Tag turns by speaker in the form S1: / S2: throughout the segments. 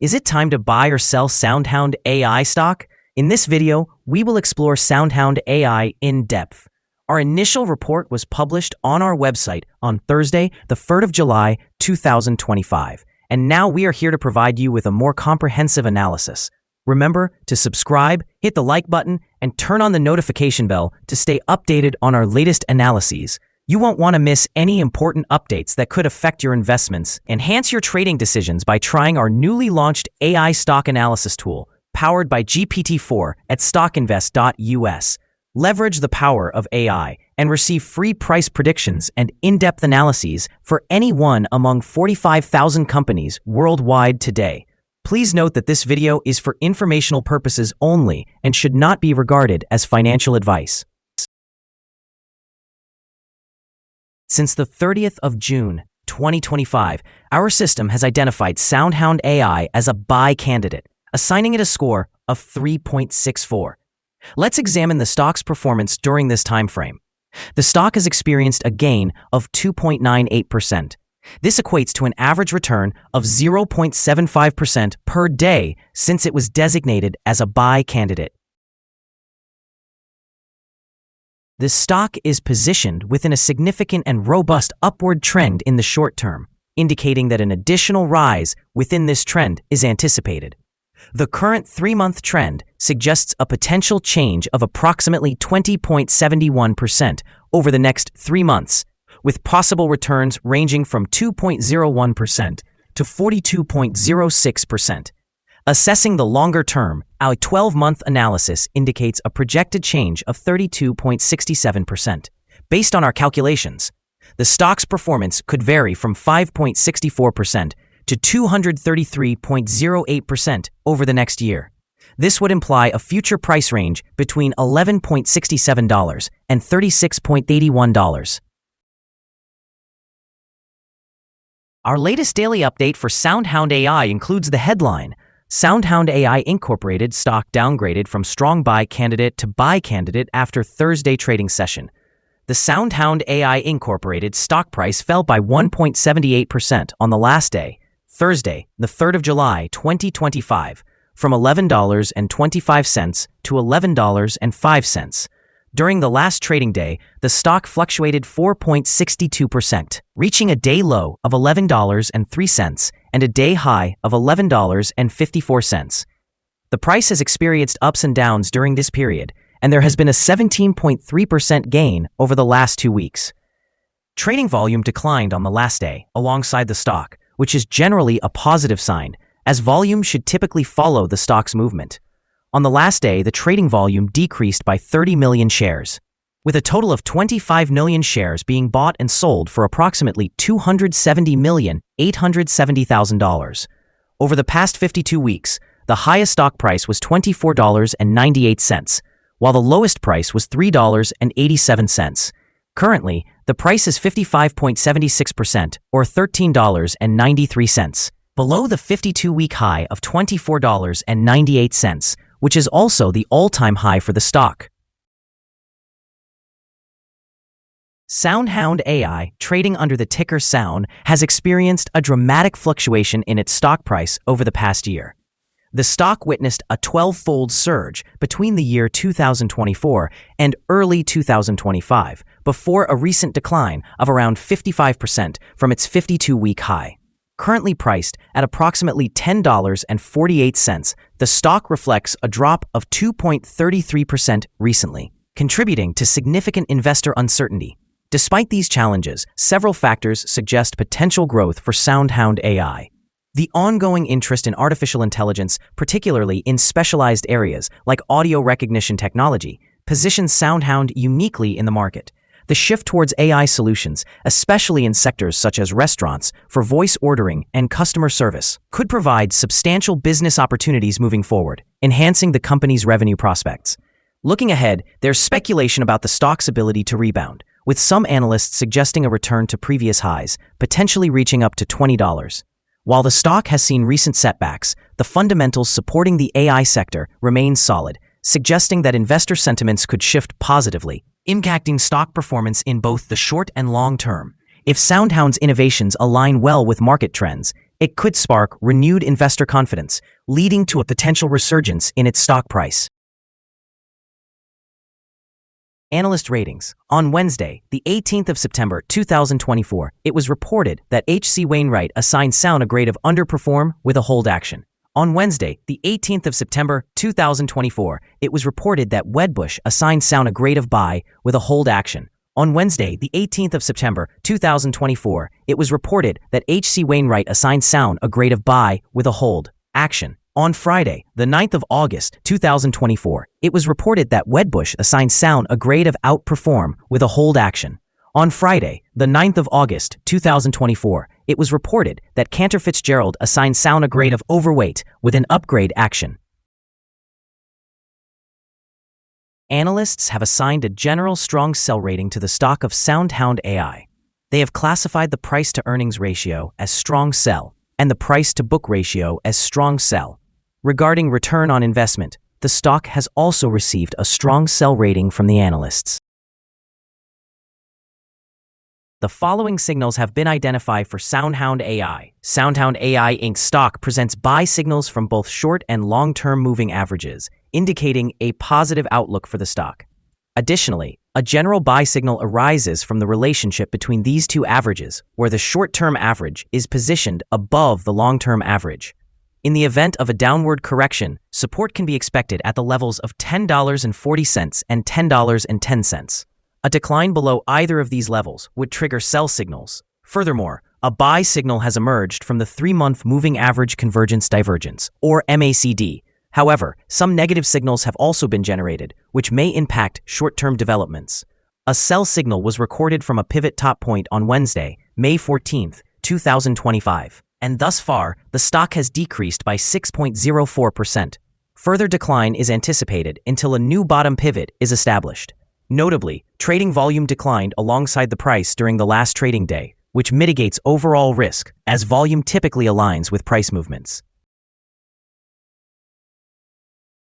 S1: Is it time to buy or sell SoundHound AI stock? In this video, we will explore SoundHound AI in depth. Our initial report was published on our website on Thursday, the 3rd of July, 2025. And now we are here to provide you with a more comprehensive analysis. Remember to subscribe, hit the like button, and turn on the notification bell to stay updated on our latest analyses. You won't want to miss any important updates that could affect your investments. Enhance your trading decisions by trying our newly launched AI stock analysis tool, powered by GPT-4 at StockInvest.us. Leverage the power of AI and receive free price predictions and in-depth analyses for any one among 45,000 companies worldwide today. Please note that this video is for informational purposes only and should not be regarded as financial advice. Since the 30th of June, 2025, our system has identified SoundHound AI as a buy candidate, assigning it a score of 3.64. Let's examine the stock's performance during this time frame. The stock has experienced a gain of 2.98%. This equates to an average return of 0.75% per day since it was designated as a buy candidate. The stock is positioned within a significant and robust upward trend in the short term, indicating that an additional rise within this trend is anticipated. The current 3-month trend suggests a potential change of approximately 20.71% over the next 3 months, with possible returns ranging from 2.01% to 42.06%. Assessing the longer term, our 12-month analysis indicates a projected change of 32.67%. Based on our calculations, the stock's performance could vary from 5.64% to 233.08% over the next year. This would imply a future price range between $11.67 and $36.81. Our latest daily update for SoundHound AI includes the headline: SoundHound AI Incorporated stock downgraded from strong buy candidate to buy candidate after Thursday trading session. The SoundHound AI Incorporated stock price fell by 1.78% on the last day, Thursday, the 3rd of July, 2025, from $11.25 to $11.05. During the last trading day, the stock fluctuated 4.62%, reaching a day low of $11.03 and a day high of $11.54. The price has experienced ups and downs during this period, and there has been a 17.3% gain over the last 2 weeks. Trading volume declined on the last day alongside the stock, which is generally a positive sign, as volume should typically follow the stock's movement. On the last day, the trading volume decreased by 30 million shares, with a total of 25 million shares being bought and sold for approximately $270,870,000. Over the past 52 weeks, the highest stock price was $24.98, while the lowest price was $3.87. Currently, the price is 55.76%, or $13.93, below the 52-week high of $24.98, which is also the all-time high for the stock. SoundHound AI, trading under the ticker SOUN, has experienced a dramatic fluctuation in its stock price over the past year. The stock witnessed a 12-fold surge between the year 2024 and early 2025, before a recent decline of around 55% from its 52-week high. Currently priced at approximately $10.48, the stock reflects a drop of 2.33% recently, contributing to significant investor uncertainty. Despite these challenges, several factors suggest potential growth for SoundHound AI. The ongoing interest in artificial intelligence, particularly in specialized areas like audio recognition technology, positions SoundHound uniquely in the market. The shift towards AI solutions, especially in sectors such as restaurants, for voice ordering and customer service, could provide substantial business opportunities moving forward, enhancing the company's revenue prospects. Looking ahead, there's speculation about the stock's ability to rebound, with some analysts suggesting a return to previous highs, potentially reaching up to $20. While the stock has seen recent setbacks, the fundamentals supporting the AI sector remain solid, suggesting that investor sentiments could shift positively, impacting stock performance in both the short and long term. If SoundHound's innovations align well with market trends, It could spark renewed investor confidence, leading to a potential resurgence in its stock price. Analyst ratings. On Wednesday, the 18th of September 2024, it was reported that H.C. Wainwright assigned SOUN a grade of underperform with a hold action. On Wednesday, the 18th of September 2024, it was reported that Wedbush assigned SOUN a grade of buy with a hold action. On Wednesday, the 18th of September 2024, it was reported that H.C. Wainwright assigned SOUN a grade of buy with a hold action. On Friday, the 9th of August 2024, it was reported that Wedbush assigned SOUN a grade of outperform with a hold action. On Friday, the 9th of August 2024, it was reported that Cantor Fitzgerald assigned SOUN a grade of overweight with an upgrade action. Analysts have assigned a general strong sell rating to the stock of SoundHound AI. They have classified the price-to-earnings ratio as strong sell and the price-to-book ratio as strong sell. Regarding return on investment, the stock has also received a strong sell rating from the analysts. The following signals have been identified for SoundHound AI. SoundHound AI Inc. stock presents buy signals from both short and long-term moving averages, indicating a positive outlook for the stock. Additionally, a general buy signal arises from the relationship between these two averages, where the short-term average is positioned above the long-term average. In the event of a downward correction, support can be expected at the levels of $10.40 and $10.10. A decline below either of these levels would trigger sell signals. Furthermore, a buy signal has emerged from the 3-month moving average convergence divergence, or MACD. However, some negative signals have also been generated, which may impact short-term developments. A sell signal was recorded from a pivot top point on Wednesday, May 14, 2025. And thus far, the stock has decreased by 6.04%. Further decline is anticipated until a new bottom pivot is established. Notably, trading volume declined alongside the price during the last trading day, which mitigates overall risk, as volume typically aligns with price movements.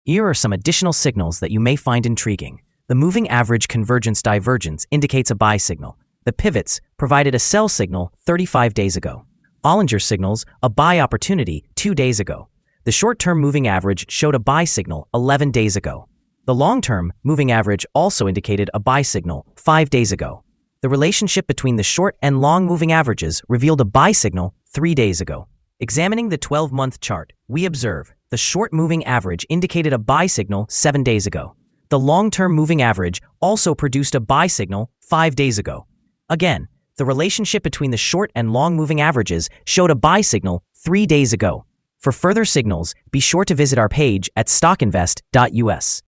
S1: Here are some additional signals that you may find intriguing. The moving average convergence divergence indicates a buy signal. The pivots provided a sell signal 35 days ago. Bollinger signals a buy opportunity 2 days ago. The short-term moving average showed a buy signal 11 days ago. The long-term moving average also indicated a buy signal 5 days ago. The relationship between the short and long moving averages revealed a buy signal 3 days ago. Examining the 12-month chart, we observe the short moving average indicated a buy signal 7 days ago. The long-term moving average also produced a buy signal 5 days ago. Again, the relationship between the short and long moving averages showed a buy signal 3 days ago. For further signals, be sure to visit our page at StockInvest.us.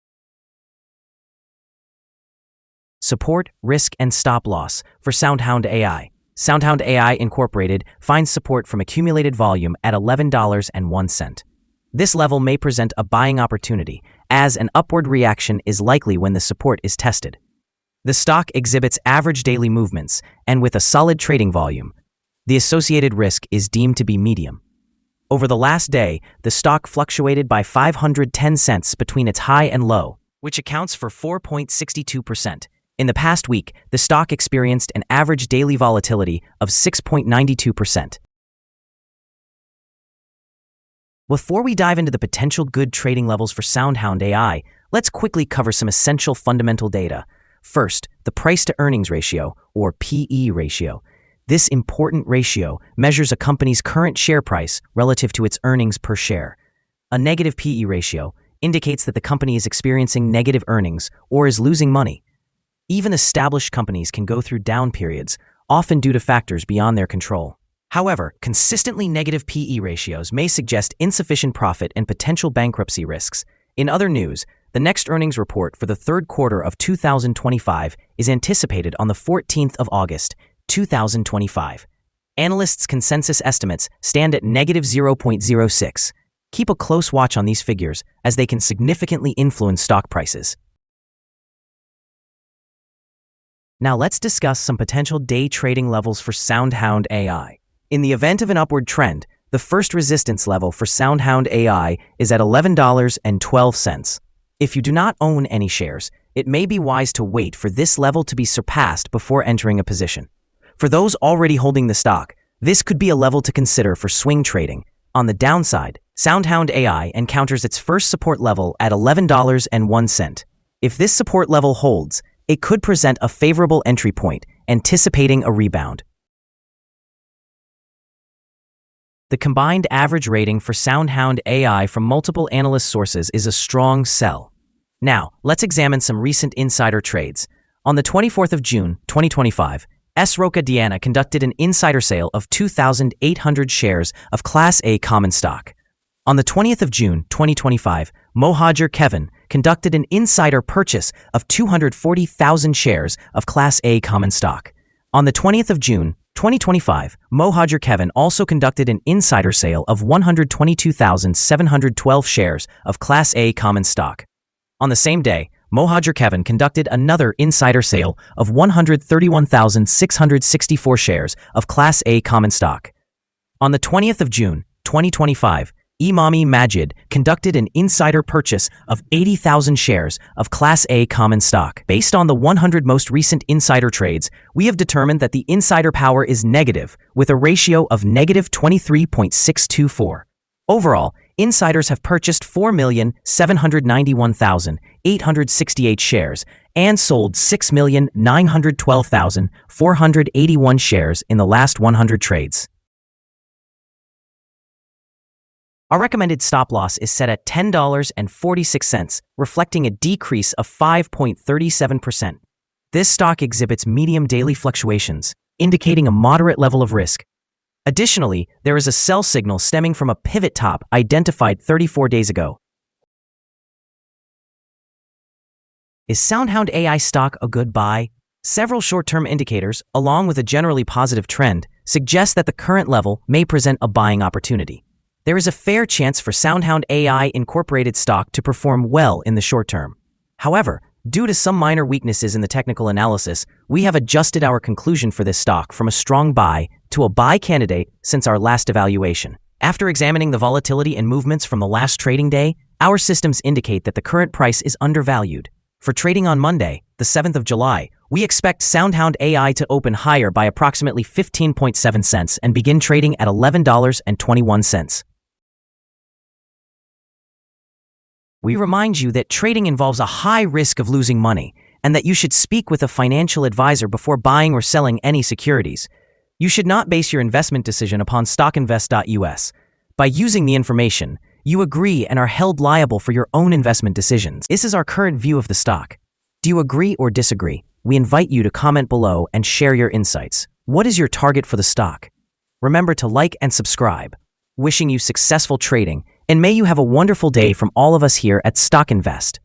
S1: Support, risk, and stop loss for SoundHound AI. SoundHound AI Incorporated finds support from accumulated volume at $11.01. This level may present a buying opportunity, as an upward reaction is likely when the support is tested. The stock exhibits average daily movements, and with a solid trading volume, the associated risk is deemed to be medium. Over the last day, the stock fluctuated by 510 cents between its high and low, which accounts for 4.62%. In the past week, the stock experienced an average daily volatility of 6.92%. Before we dive into the potential good trading levels for SoundHound AI, let's quickly cover some essential fundamental data. First, the price-to-earnings ratio, or PE ratio. This important ratio measures a company's current share price relative to its earnings per share. A negative PE ratio indicates that the company is experiencing negative earnings or is losing money. Even established companies can go through down periods, often due to factors beyond their control. However, consistently negative PE ratios may suggest insufficient profit and potential bankruptcy risks. In other news, the next earnings report for the third quarter of 2025 is anticipated on the 14th of August, 2025. Analysts' consensus estimates stand at negative 0.06. Keep a close watch on these figures, as they can significantly influence stock prices. Now let's discuss some potential day trading levels for SoundHound AI. In the event of an upward trend, the first resistance level for SoundHound AI is at $11.12. If you do not own any shares, it may be wise to wait for this level to be surpassed before entering a position. For those already holding the stock, This could be a level to consider for swing trading. On the downside, SoundHound AI encounters its first support level at $11.01. If this support level holds, it could present a favorable entry point, anticipating a rebound. The combined average rating for SoundHound AI from multiple analyst sources is a strong sell. Now, let's examine some recent insider trades. On the 24th of June, 2025, Roca Diana conducted an insider sale of 2,800 shares of Class A common stock. On the 20th of June, 2025, Mohajer Kevin conducted an insider purchase of 240,000 shares of Class A common stock. On the 20th of June, 2025, Mohajer Kevin also conducted an insider sale of 122,712 shares of Class A common stock. On the same day, Mohajer Kevin conducted another insider sale of 131,664 shares of Class A common stock. On the 20th of June, 2025, Imami Majid conducted an insider purchase of 80,000 shares of Class A common stock. Based on the 100 most recent insider trades, we have determined that the insider power is negative, with a ratio of negative 23.624. Overall, insiders have purchased 4,791,868 shares and sold 6,912,481 shares in the last 100 trades. Our recommended stop loss is set at $10.46, reflecting a decrease of 5.37%. This stock exhibits medium daily fluctuations, indicating a moderate level of risk. Additionally, there is a sell signal stemming from a pivot top identified 34 days ago. Is SoundHound AI stock a good buy? Several short-term indicators, along with a generally positive trend, suggest that the current level may present a buying opportunity. There is a fair chance for SoundHound AI Incorporated stock to perform well in the short term. However, due to some minor weaknesses in the technical analysis, we have adjusted our conclusion for this stock from a strong buy to a buy candidate since our last evaluation. After examining the volatility and movements from the last trading day, our systems indicate that the current price is undervalued. For trading on Monday, the 7th of July, we expect SoundHound AI to open higher by approximately 15.7 cents and begin trading at $11.21. We remind you that trading involves a high risk of losing money and that you should speak with a financial advisor before buying or selling any securities. You should not base your investment decision upon StockInvest.us. By using the information, you agree and are held liable for your own investment decisions. This is our current view of the stock. Do you agree or disagree? We invite you to comment below and share your insights. What is your target for the stock? Remember to like and subscribe. Wishing you successful trading, and may you have a wonderful day from all of us here at StockInvest.